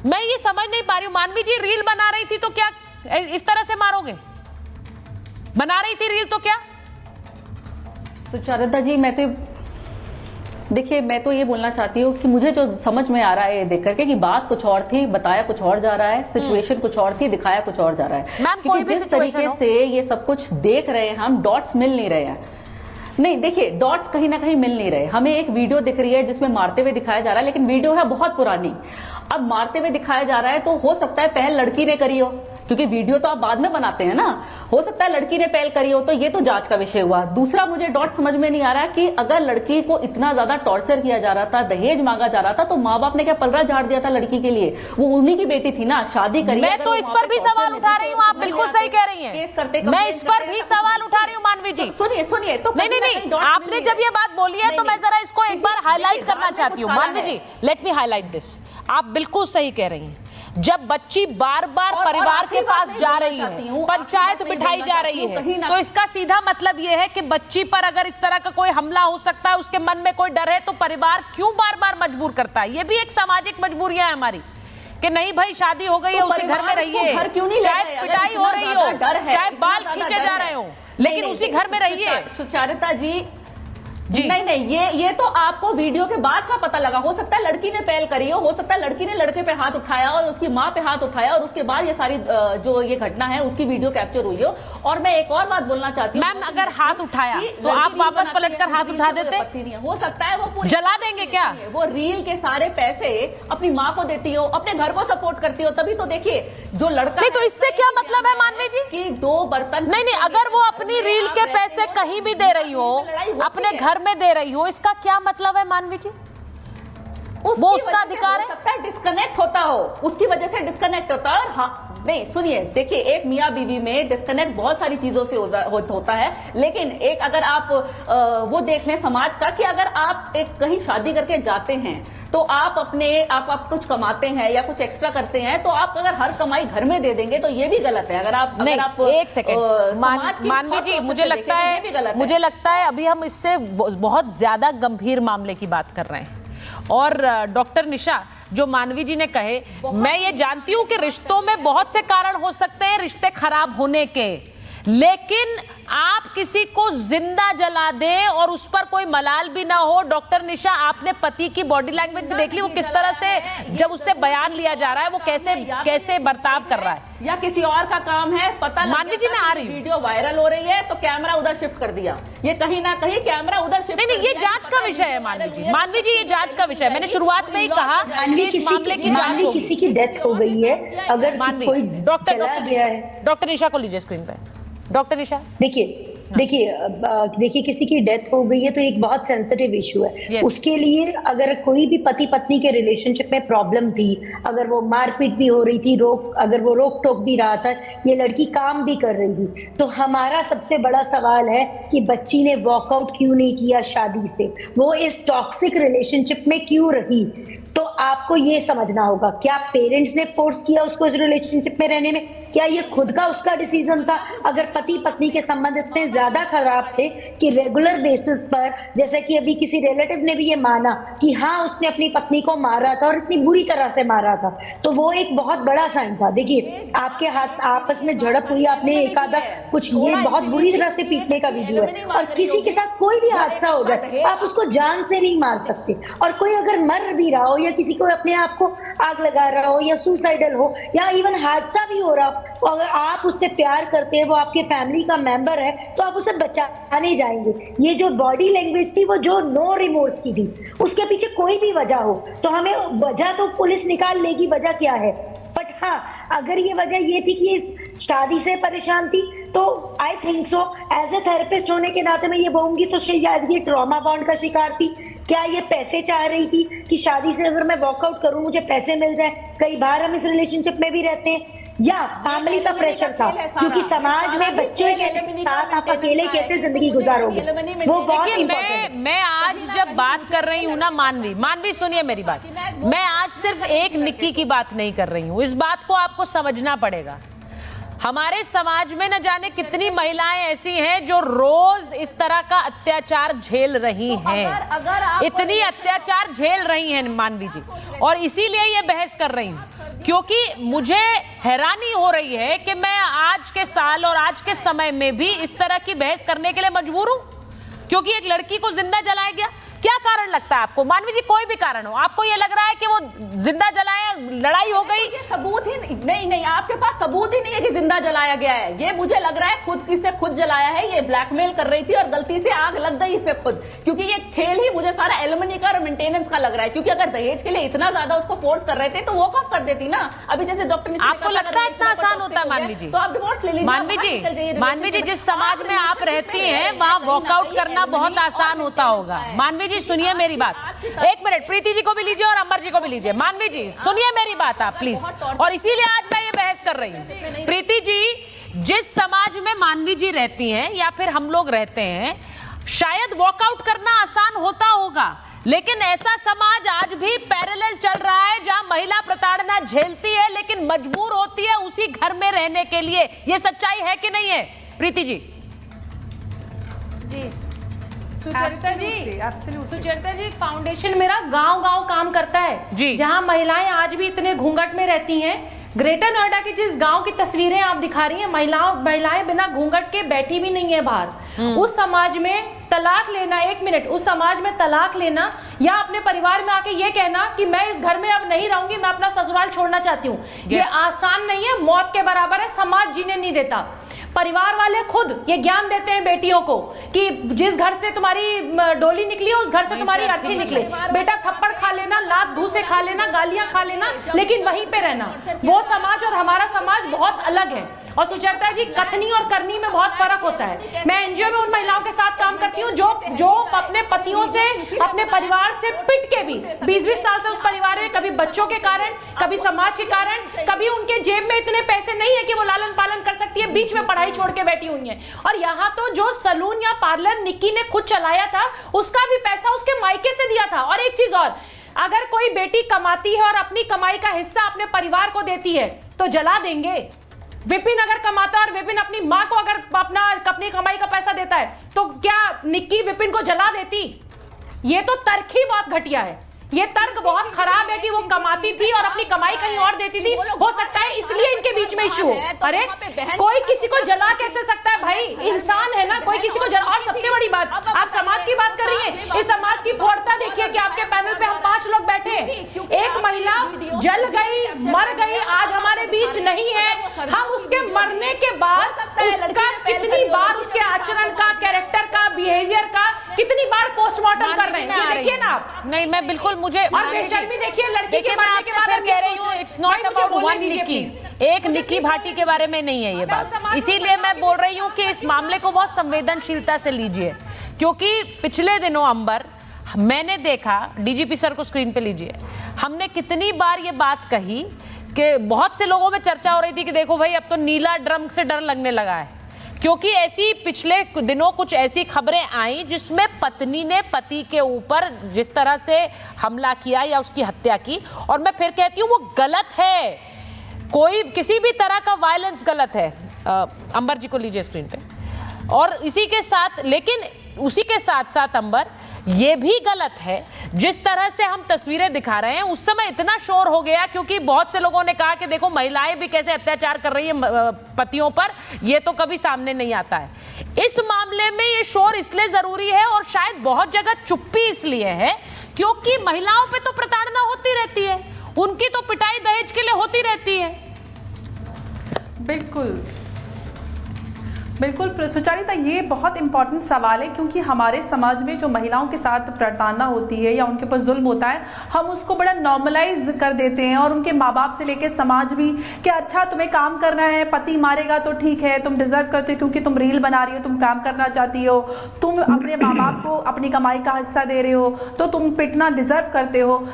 मैं ये समझ नहीं पा रही हूँ। मानवी जी रील बना रही थी तो क्या इस तरह से मारोगे? बना रही थी रील तो क्या? सुचारिता जी, देखिए मैं तो ये बोलना चाहती हूँ कि मुझे जो समझ में आ रहा है देख करके कि बात कुछ और थी, बताया कुछ और जा रहा है, सिचुएशन कुछ और थी, दिखाया कुछ और जा रहा है। मैम कोई भी जिस तरीके से ये सब कुछ देख रहे हैं हम, डॉट्स मिल नहीं रहे हैं। नहीं देखिए, डॉट्स कहीं ना कहीं मिल नहीं रहे। हमें एक वीडियो दिख रही है जिसमें मारते हुए दिखाया जा रहा है, लेकिन वीडियो है बहुत पुरानी। अब मारते हुए दिखाया जा रहा है तो हो सकता है पहल लड़की ने करी हो, क्योंकि वीडियो तो आप बाद में बनाते हैं ना। हो सकता है लड़की ने पहल करी हो, तो ये तो जांच का विषय हुआ। दूसरा, मुझे डॉट समझ में नहीं आ रहा कि अगर लड़की को इतना ज्यादा टॉर्चर किया जा रहा था, दहेज मांगा जा रहा था, तो माँ बाप ने क्या पलड़ा झाड़ दिया था लड़की के लिए? वो उन्हीं की बेटी थी ना, शादी करी। मैं तो इस पर भी सवाल उठा रही हूँ, आप बिल्कुल सही कह रही हैं। मैं इस पर भी सवाल उठा रही हूँ मानवी जी। सुनिए तो नहीं, आपने जब ये बात बोली है तो मैं जरा इसको एक बार हाईलाइट करना चाहती हूँ। मानवी जी, लेट मी हाईलाइट दिस। आप बिल्कुल सही कह रही हैं। जब बच्ची बार बार परिवार के पास जा रही है, पंचायत बिठाई जा रही है, तो इसका सीधा मतलब यह है कि बच्ची पर अगर इस तरह का कोई हमला हो सकता है, उसके मन में कोई डर है, तो परिवार क्यों बार बार मजबूर करता है? ये भी एक सामाजिक मजबूरियां है हमारी कि नहीं भाई शादी हो गई है, उसी घर में रहिए, चाहे पिटाई हो रही हो, चाहे बाल खींचे जा रहे हो, लेकिन उसी घर में रहिए। सुचारिता जी, नहीं, ये तो आपको वीडियो के बाद का पता लगा। हो सकता है लड़की ने पहल करी हो सकता है लड़की ने लड़के पे हाथ उठाया और उसकी माँ पे हाथ उठाया, और उसके बाद ये सारी जो ये घटना है उसकी वीडियो कैप्चर हुई हो। और मैं एक और बात बोलना चाहती हूँ, मैम अगर हाथ उठाया तो आप वापस पलटकर हाथ उठा देते? हो सकता है वो जला देंगे क्या? वो रील के सारे पैसे अपनी माँ को देती हो, अपने घर को सपोर्ट करती हो, तभी तो देखिए जो लड़का। नहीं तो इससे क्या मतलब है मानवी जी कि 2 बर्तन। नहीं, अगर वो अपनी रील के पैसे कहीं भी दे रही हो, अपने घर में दे रही हो, इसका क्या मतलब है मानवी जी? वो उसका अधिकार है। सकता है डिस्कनेक्ट होता हो, उसकी वजह से डिस्कनेक्ट होता है। और हाँ, नहीं सुनिए, देखिए एक मियाँ बीवी में डिस्कनेक्ट बहुत सारी चीजों से होता है, लेकिन एक अगर आप वो देख लें समाज का, कि अगर आप एक कहीं शादी करके जाते हैं तो आप कुछ कमाते हैं या कुछ एक्स्ट्रा करते हैं, तो आप अगर हर कमाई घर में दे देंगे तो ये भी गलत है। अगर आप एक सेकंड मानवी जी, मुझे लगता है अभी हम इससे बहुत ज्यादा गंभीर मामले की बात कर रहे हैं। और डॉक्टर निशा, जो मानवी जी ने कहे, मैं ये जानती हूं कि रिश्तों में बहुत से कारण हो सकते हैं रिश्ते खराब होने के, लेकिन आप किसी को जिंदा जला दें और उस पर कोई मलाल भी ना हो। डॉक्टर निशा, आपने पति की बॉडी लैंग्वेज भी देख ली, वो किस तरह से जब उससे बयान लिया जा रहा है वो कैसे बर्ताव कर रहा है, या किसी और का काम है पता। मानवी जी मैं आ रही हूँ, वीडियो वायरल हो रही है तो कैमरा उधर शिफ्ट कर दिया, ये कहीं ना कहीं कैमरा उधर शिफ्ट। नहीं, ये जांच का विषय है मानवी जी, ये जांच का विषय है। मैंने शुरुआत में ही कहा इस मामले की जांच होगी। किसी की डेथ हो गई है, अगर कोई चला गया है। डॉक्टर निशा को लीजिए स्क्रीन पे। डॉक्टर निशा, देखिए किसी की डेथ हो गई है तो एक बहुत सेंसिटिव इशू है। उसके लिए अगर कोई भी पति पत्नी के रिलेशनशिप में प्रॉब्लम थी, अगर वो मारपीट भी हो रही थी, अगर वो रोक टोक भी रहा था, ये लड़की काम भी कर रही थी, तो हमारा सबसे बड़ा सवाल है कि बच्ची ने वॉकआउट क्यों नहीं किया शादी से, वो इस टॉक्सिक रिलेशनशिप में क्यों रही। तो आपको ये समझना होगा, क्या पेरेंट्स ने फोर्स किया उसको इस रिलेशनशिप में रहने में, क्या ये खुद का उसका डिसीजन था। अगर पति पत्नी के संबंध इतने ज्यादा खराब थे कि रेगुलर बेसिस पर, जैसे कि अभी किसी रिलेटिव ने भी ये माना कि हाँ उसने अपनी पत्नी को मारा था और इतनी बुरी तरह से मारा था, तो वो एक बहुत बड़ा साइन था। देखिए आपके हाथ आपस में झड़प हुई, आपने एक आधा कुछ, ये बहुत बुरी तरह से पीटने का वीडियो है। और किसी के साथ कोई भी हादसा हो जाए, आप उसको जान से नहीं मार सकते। और कोई अगर मर भी रहा हो या किसी को अपने आप को आग लगा रहा हो या सुसाइडल हो या इवन हादसा भी हो रहा हो, अगर आप उससे प्यार करते हैं, वो आपके फैमिली का मेंबर है, तो आप उसे बचाने जाएंगे। ये जो बॉडी लैंग्वेज थी वो जो नो रिमोर्स की थी, उसके पीछे कोई भी वजह हो तो हमें वजह तो पुलिस निकाल लेगी वजह क्या है। बट हाँ, अगर ये वजह ये थी कि इस शादी से परेशान थी, तो I think so as a therapist होने के नाते मैं ये बोलूंगी तो शायद ये ट्रॉमा बॉन्ड का शिकार थी। क्या ये पैसे चाह रही थी कि शादी से अगर मैं वॉकआउट करूं मुझे पैसे मिल जाए। कई बार हम इस रिलेशनशिप में भी रहते हैं, या फैमिली का प्रेशर था, क्योंकि समाज में बच्चे के साथ आप अकेले कैसे जिंदगी गुजारोगे, वो बहुत इंपॉर्टेंट। मैं आज जब बात कर रही हूँ ना मानवी सुनिए मेरी बात, मैं आज सिर्फ एक निक्की की बात नहीं कर रही हूँ, इस बात को आपको समझना पड़ेगा। हमारे समाज में न जाने कितनी महिलाएं ऐसी हैं जो रोज इस तरह का अत्याचार झेल रही हैं। अगर आप इतनी अत्याचार झेल रही हैं मानवी जी, और इसीलिए ये बहस कर रही हूँ, क्योंकि मुझे हैरानी हो रही है कि मैं आज के साल और आज के समय में भी इस तरह की बहस करने के लिए मजबूर हूँ, क्योंकि एक लड़की को जिंदा जलाया गया। क्या कारण लगता है आपको मानवी जी? कोई भी कारण हो, आपको ये लग रहा है कि वो जिंदा जलाया, लड़ाई हो गई? सबूत ही नहीं, आपके पास सबूत ही नहीं है कि जिंदा जलाया गया है। ये मुझे लग रहा है खुद इसने खुद जलाया है, ये ब्लैकमेल कर रही थी और गलती से आग लग गई इस पे खुद, क्योंकि ये खेल ही मुझे सारा एलिमनी का और मेंटेनेंस का लग रहा है। क्योंकि अगर दहेज के लिए इतना ज्यादा उसको फोर्स कर रहे थे तो वो कब कर देती ना। अभी जैसे डॉक्टर, आपको लगता है इतना आसान होता है मानवी जी? तो आप डिवोर्स ले लीजिए। मानवी जी जिस समाज में आप रहती हैं वहाँ वॉकआउट करना बहुत आसान होता होगा। मानवी जी सुनिए मेरी बात, एक मिनट, प्रीति जी को भी लीजिए और अंबर जी को भी लीजिए। मानवी जी सुनिए मेरी बात आप प्लीज, और इसीलिए आज मैं ये बहस कर रही हूँ। प्रीति जी, जिस समाज में मानवी जी रहती हैं या फिर हम लोग रहते हैं, शायद वॉकआउट करना आसान होता होगा, लेकिन ऐसा समाज आज भी पैरेलल चल रहा है जहां महिला प्रताड़ना झेलती है लेकिन मजबूर होती है उसी घर में रहने के लिए। ये सच्चाई है कि नहीं है प्रीति जी? सुचरिता जी, फाउंडेशन मेरा गांव-गांव काम करता है जी, जहां महिलाएं आज भी इतने घूंघट में रहती हैं। ग्रेटर नोएडा की जिस गांव की तस्वीरें आप दिखा रही हैं, महिलाएं बिना घूंघट के बैठी भी नहीं है बाहर। उस समाज में तलाक लेना, एक मिनट, उस समाज में तलाक लेना या अपने परिवार में आके ये कहना कि मैं इस घर में अब नहीं रहूंगी, मैं अपना ससुराल छोड़ना चाहती हूँ, ये आसान नहीं है, मौत के बराबर है, समाज जीने नहीं देता। परिवार वाले खुद ये ज्ञान देते हैं बेटियों को कि जिस घर से तुम्हारी डोली निकली है उस घर से तुम्हारी अर्थी निकले। बेटा थप्पड़ खा लेना, लात घूसे खा लेना, गालियां खा लेना, लेकिन वहीं पे रहना। वो समाज और हमारा समाज बहुत अलग है। और सुचरिता जी, कथनी और करनी में बहुत फर्क होता है। मैं एनजीओ में उन महिलाओं के साथ काम करती हूँ जो अपने पतियों से, अपने परिवार से पिट के भी 20-20 साल से उस परिवार में, कभी बच्चों के कारण, कभी समाज के कारण, कभी उनके जेब में इतने पैसे नहीं है कि वो लालन पालन कर सकती है, बीच में पढ़ाई छोड़ के बैठी हुई है। और यहाँ तो जो सलून या पार्लर निक्की ने खुद चलाया था, उसका भी पैसा उसके मायके से दिया था। और एक चीज और, अगर कोई बेटी कमाती है और अपनी कमाई का हिस्सा अपने परिवार को देती है तो जला देंगे। विपिन अगर कमाता है और विपिन अपनी माँ को अगर अपनी कमाई का पैसा देता है तो क्या निक्की विपिन को जला देती? ये तो तर्क ही बहुत घटिया है। ये तर्क बहुत खराब है कि वो कमाती थी और अपनी कमाई कहीं और देती थी। हो सकता है इसलिए इनके बीच में इशू हो। अरे कोई किसी को जला कैसे सकता है भाई? इंसान है ना, कोई किसी को जला। और सबसे बड़ी बात, आप समाज की बात कर रही हैं, इस समाज की फोड़ता देखिए कि आपके पैनल पे हम 5 लोग बैठे, एक महिला जल गई, मर गई, आज हमारे बीच नहीं है। हम उसके मरने के बाद उसका कितनी बार, उसके आचरण का, कैरेक्टर का, बिहेवियर का कितनी बार पोस्टमार्टम कर रहे हैं, देखिए ना आप। नहीं, मैं बिल्कुल, मुझे और बेशर्मी देखिए, लड़की के मरने के बाद फिर कह रही हूँ it's not about one Nikki, एक निक्की भाटी के बारे में नहीं है ये बात। इसीलिए मैं बोल रही हूँ कि इस मामले को बहुत संवेदनशीलता से लीजिए, क्योंकि पिछले दिनों अंबर मैंने देखा, डीजीपी सर को स्क्रीन पे लीजिए, हमने कितनी बार ये बात कही कि बहुत से लोगों में चर्चा हो रही थी कि देखो भाई अब तो नीला ड्रम से डर लगने लगा है, क्योंकि ऐसी पिछले दिनों कुछ ऐसी खबरें आई जिसमें पत्नी ने पति के ऊपर जिस तरह से हमला किया या उसकी हत्या की। और मैं फिर कहती हूँ वो गलत है, कोई किसी भी तरह का वायलेंस गलत है। अंबर जी को लीजिए स्क्रीन पे। और इसी के साथ, लेकिन उसी के साथ साथ अंबर, ये भी गलत है जिस तरह से हम तस्वीरें दिखा रहे हैं। उस समय इतना शोर हो गया क्योंकि बहुत से लोगों ने कहा कि देखो महिलाएं भी कैसे अत्याचार कर रही हैं पतियों पर, ये तो कभी सामने नहीं आता है। इस मामले में ये शोर इसलिए जरूरी है और शायद बहुत जगह चुप्पी इसलिए है क्योंकि महिलाओं पे तो प्रताड़ना होती रहती है, उनकी तो पिटाई दहेज के लिए होती रहती है। बिल्कुल सुचारिता, ये बहुत इंपॉर्टेंट सवाल है क्योंकि हमारे समाज में जो महिलाओं के साथ प्रताड़ना होती है या उनके ऊपर जुल्म होता है, हम उसको बड़ा नॉर्मलाइज कर देते हैं। और उनके माँ बाप से लेकर समाज भी कि अच्छा तुम्हें काम करना है, पति मारेगा तो ठीक है, तुम डिजर्व करते हो क्योंकि तुम रील बना रही हो, तुम काम करना चाहती हो, तुम अपने माँ बाप को अपनी कमाई का हिस्सा दे रहे हो तो तुम पिटना डिजर्व करते हो।